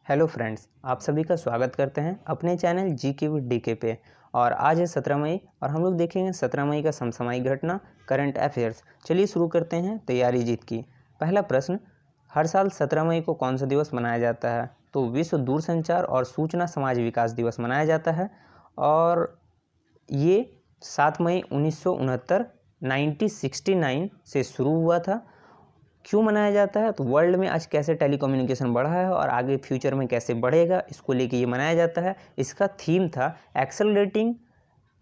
Hello friends, आप सभी का स्वागत करते हैं अपने चैनल जीके विद डीके पे। और आज है 17 मई और हम लोग देखेंगे 17 मई का समसामयिक घटना, करंट अफेयर्स। चलिए शुरू करते हैं तैयारी जीत की। पहला प्रश्न, हर साल 17 मई को कौन सा दिवस मनाया जाता है? तो विश्व दूरसंचार और सूचना समाज विकास दिवस मनाया जाता है और ये 7 मई 1969 1969 से शुरू हुआ था। क्यों मनाया जाता है? तो वर्ल्ड में आज कैसे टेलीकम्युनिकेशन बढ़ा है और आगे फ्यूचर में कैसे बढ़ेगा, इसको लेके ये मनाया जाता है। इसका थीम था accelerating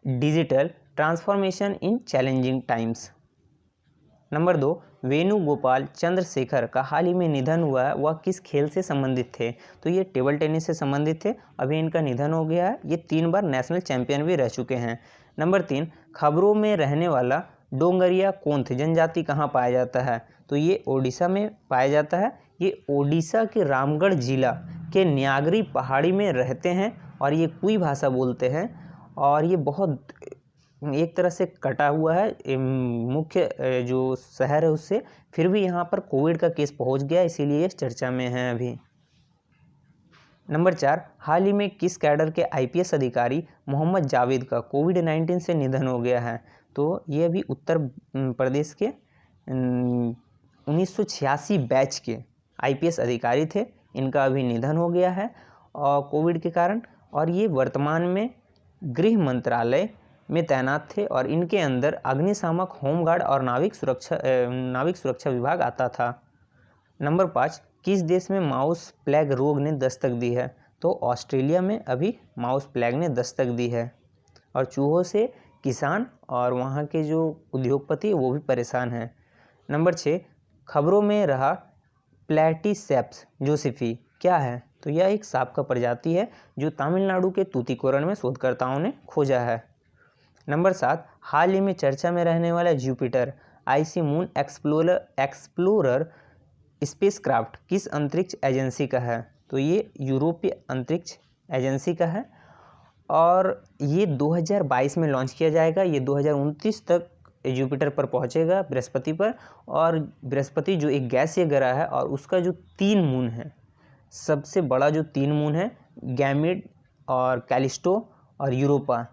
digital transformation in challenging times. Number 2, Venugopal Chandrashekhar का हाल ही में निधन हुआ है, वह किस खेल से संबंधित थे? तो ये टेबल टेनिस से संबंधित थे। अभी इनका निधन हो गया है। ये 3 बार नेशनल चैंपियन भी रह चुके हैं। नंबर 3, खबरों में रहने वाला डोंगरिया कोंथ जनजाति कहाँ पाया जाता है? तो ये ओडिशा में पाया जाता है। ये ओडिशा के रामगढ़ जिला के न्यागरी पहाड़ी में रहते हैं और ये कुई भाषा बोलते हैं और ये बहुत एक तरह से कटा हुआ है मुख्य जो शहर है उससे। फिर भी यहाँ पर कोविड का केस पहुँच गया, इसीलिए ये चर्चा में है अभी। नंबर 4, हाल ही में किस कैडर के आईपीएस अधिकारी मोहम्मद जावेद का कोविड-19 से निधन हो गया है? तो ये अभी उत्तर प्रदेश के 1986 बैच के आईपीएस अधिकारी थे। इनका अभी निधन हो गया है और कोविड के कारण। और ये वर्तमान में गृह मंत्रालय में तैनात थे और इनके अंदर अग्निशामक, होमगार्ड और नाविक सुरक्षा विभाग आता था। नंबर 5, किस देश में माउस प्लेग रोग ने दस्तक दी है? तो ऑस्ट्रेलिया में अभी माउस प्लेग ने दस्तक दी है और चूहों से किसान और वहाँ के जो उद्योगपति वो भी परेशान हैं। नंबर 6, खबरों में रहा प्लेटिसेप्स जोसेफी क्या है? तो यह एक सांप का प्रजाति है जो तमिलनाडु के तूतीकोरन में शोधकर्ताओं ने खोजा है। नंबर 7, हाल ही में चर्चा में रहने वाला Jupiter IC moon explorer spacecraft किस अंतरिक्ष एजेंसी का है? तो ये यूरोपीय अंतरिक्ष एजेंसी का है और ये 2022 में लॉन्च किया जाएगा। ये 2029 तक जुपिटर पर पहुंचेगा, बृहस्पति पर। और बृहस्पति जो एक गैसीय ग्रह है और उसका जो 3 मून है, सबसे बड़ा जो 3 मून है, गैमीड और कैलिस्टो और यूरोपा,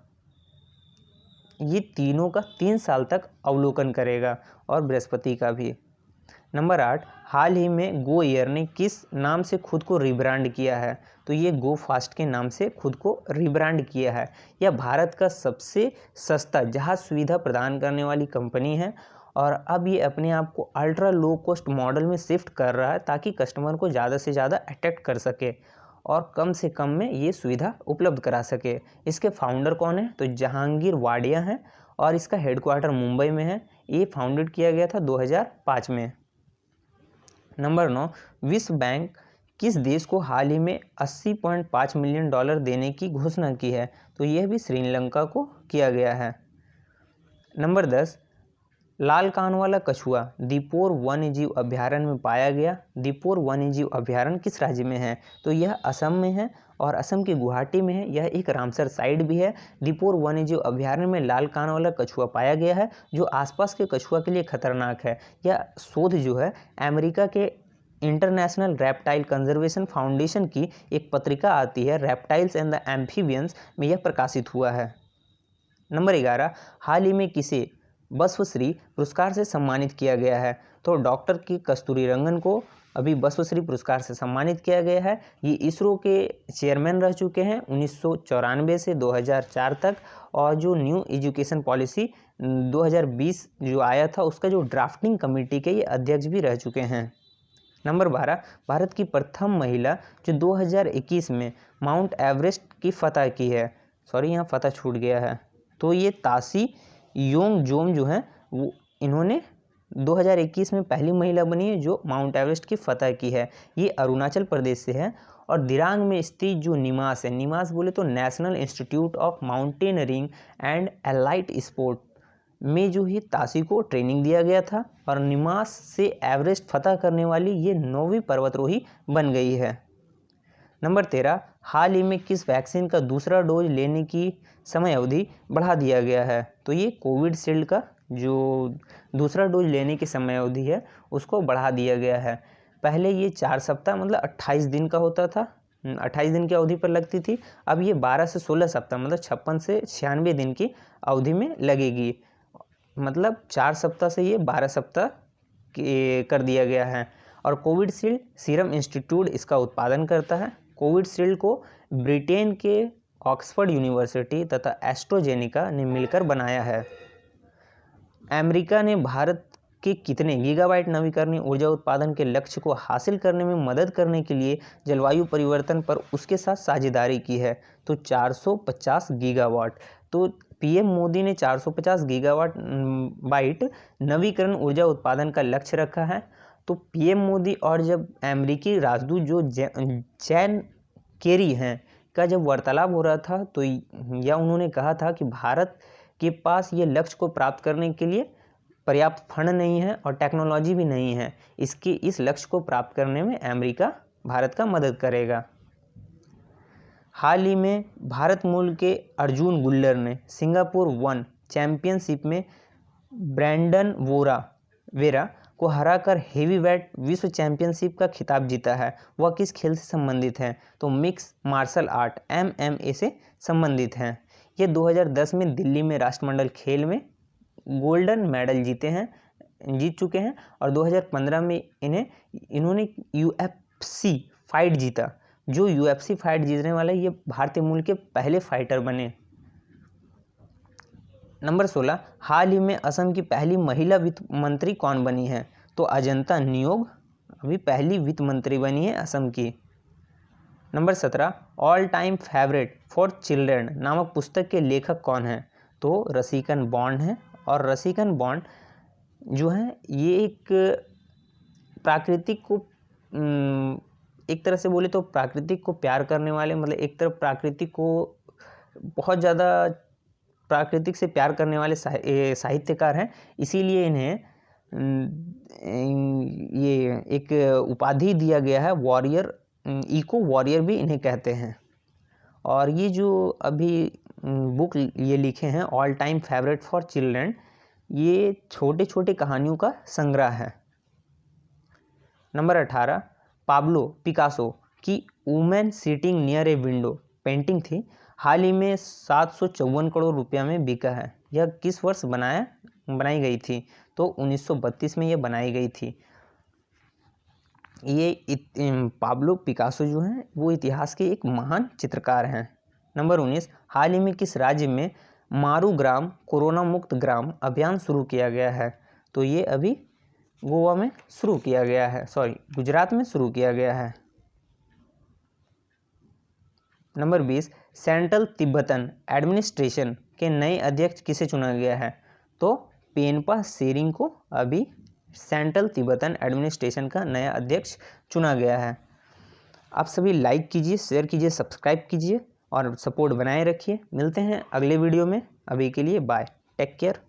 ये तीनों का 3 साल तक अवलोकन करेगा और बृहस्पति का भी। नंबर 8, हाल ही में गो एयर ने किस नाम से खुद को रिब्रांड किया है? तो ये गो फास्ट के नाम से खुद को रिब्रांड किया है। यह भारत का सबसे सस्ता जहाज सुविधा प्रदान करने वाली कंपनी है और अब ये अपने आप को अल्ट्रा लो कॉस्ट मॉडल में शिफ्ट कर रहा है ताकि कस्टमर को ज़्यादा से ज़्यादा अट्रैक्ट कर सके और कम से कम में ये सुविधा उपलब्ध करा सके। इसके फाउंडर कौन है? तो जहांगीर वाडिया हैं और इसका हेडक्वार्टर मुंबई में है। ये फाउंडेड किया गया था 2005 में। नंबर 9, विश्व बैंक किस देश को हाल ही में $80.5 मिलियन देने की घोषणा की है? तो यह भी श्रीलंका को किया गया है। नंबर 10, लाल कान वाला कछुआ दीपोर वन्यजीव अभयारण्य में पाया गया। दीपोर वन्यजीव अभयारण्य किस राज्य में है? तो यह असम में है और असम के गुवाहाटी में है। यह एक रामसर साइट भी है। दीपोर वन्यजीव अभयारण्य में लाल कान वाला कछुआ पाया गया है जो आसपास के कछुआ के लिए खतरनाक है। यह शोध जो है अमेरिका के इंटरनेशनल रेप्टाइल कंजर्वेशन फाउंडेशन की एक पत्रिका आती है, रेप्टाइल्स एंड द एम्फीबियंस, में यह प्रकाशित हुआ है। नंबर 11, हाल ही में किसे बसवश्री पुरस्कार से सम्मानित किया गया है? तो डॉक्टर की कस्तूरी रंगन को अभी बसवश्री पुरस्कार से सम्मानित किया गया है। ये इसरो के चेयरमैन रह चुके हैं 1994 से 2004 तक और जो न्यू एजुकेशन पॉलिसी 2020 जो आया था उसका जो ड्राफ्टिंग कमेटी के ये अध्यक्ष भी रह चुके हैं। नंबर 12, भारत की प्रथम महिला जो 2021 में माउंट एवरेस्ट की फतह की है, सॉरी यहाँ फतह छूट गया है, तो ये तासी योंगजोम जो हैं वो इन्होंने 2021 में पहली महिला बनी है जो माउंट एवरेस्ट की फतह की है। ये अरुणाचल प्रदेश से है और दिरांग में स्थित जो निमास है, निमास बोले तो national institute of mountaineering and allied sport में जो ही तासी को ट्रेनिंग दिया गया था और निमास से एवरेस्ट फतह करने वाली ये 9वीं पर्वतरोही बन गई है। नंबर 13, हाल ही में किस वैक्सीन का दूसरा डोज लेने की समय अवधि बढ़ा दिया गया है? तो ये कोविशील्ड का जो दूसरा डोज लेने की समय अवधि है उसको बढ़ा दिया गया है। पहले ये 4 सप्ताह मतलब 28 दिन का होता था 28 दिन की अवधि पर लगती थी, अब ये 12 से 16 सप्ताह मतलब 56 से 96 दिन की अवधि में लगेगी। मतलब 4 सप्ताह से ये 12 सप्ताह कर दिया गया है। और कोविडशील्ड सीरम इंस्टीट्यूट इसका उत्पादन करता है। कोविडशील्ड को ब्रिटेन के ऑक्सफोर्ड यूनिवर्सिटी तथा एस्ट्रोजेनिका ने मिलकर बनाया है। अमेरिका ने भारत के कितने गीगावाट नवीकरणीय ऊर्जा उत्पादन के लक्ष्य को हासिल करने में मदद करने के लिए जलवायु परिवर्तन पर उसके साथ साझेदारी की है? तो 450 गीगावाट। तो पीएम मोदी ने 450 गीगावाट बाइट नवीकरण ऊर्जा उत्पादन का लक्ष्य रखा है। तो पीएम मोदी और जब अमेरिकी राजदूत जो जैन केरी हैं का जब वार्तालाप हो रहा था, तो या उन्होंने कहा था कि भारत के पास ये लक्ष्य को प्राप्त करने के लिए पर्याप्त फंड नहीं है और टेक्नोलॉजी भी नहीं है। इस लक्ष्य को प्राप्त करने में अमेरिका भारत का मदद करेगा। हाल ही में भारत मूल के अर्जुन गुल्लर ने सिंगापुर 1 चैंपियनशिप में ब्रैंडन वेरा को हराकर हेवीवेट विश्व चैंपियनशिप का खिताब जीता है। वह किस खेल से संबंधित है? तो मिक्स मार्शल आर्ट MMA से संबंधित हैं। ये 2010 में दिल्ली में राष्ट्रमंडल खेल में गोल्डन मेडल जीत चुके हैं और 2015 में इन्होंने UFC फाइट जीता। जो UFC फाइट जीतने वाले ये भारतीय मूल के पहले फाइटर बने। नंबर 16, हाल ही में असम की पहली महिला वित्त मंत्री कौन बनी है? तो अजंता नियोग अभी पहली वित्त मंत्री बनी है असम की। Number 17, all time favourite for children नामक पुस्तक के लेखक कौन हैं? तो रसिकन बॉन्ड हैं। और रसिकन बॉन्ड जो है ये एक प्राकृतिक को एक तरह से बोले तो प्राकृतिक को प्यार करने वाले, मतलब एक तरफ प्रकृति को बहुत ज़्यादा प्राकृतिक से प्यार करने वाले साहित्यकार हैं। इसीलिए इन्हें ये एक उपाधि दिया गया है, वॉरियर, इको वॉरियर भी इन्हें कहते हैं। और ये जो अभी बुक ये लिखे हैं all time favourite for children, ये छोटे छोटे कहानियों का संग्रह है। नंबर 18, पाब्लो पिकासो की women sitting near a window painting थी, हाल ही में 754 करोड़ रुपया में बिका है। यह किस वर्ष बनाई गई थी? तो 1932 में यह बनाई गई थी। ये पाब्लो पिकासो जो हैं वो इतिहास के एक महान चित्रकार हैं। नंबर 19, हाल ही में किस राज्य में मारूग्राम कोरोना मुक्त ग्राम अभियान शुरू किया गया है? तो ये अभी गोवा में शुरू किया गया है, गुजरात में शुरू किया गया है। नंबर 20, सेंट्रल तिब्बतन एडमिनिस्ट्रेशन के नए अध्यक्ष किसे चुना गया है? तो पेनपा सेरिंग को अभी सेंट्रल तिब्बतन एडमिनिस्ट्रेशन का नया अध्यक्ष चुना गया है। आप सभी लाइक कीजिए, शेयर कीजिए, सब्सक्राइब कीजिए और सपोर्ट बनाए रखिए। मिलते हैं अगले वीडियो में। अभी के लिए बाय, टेक केयर।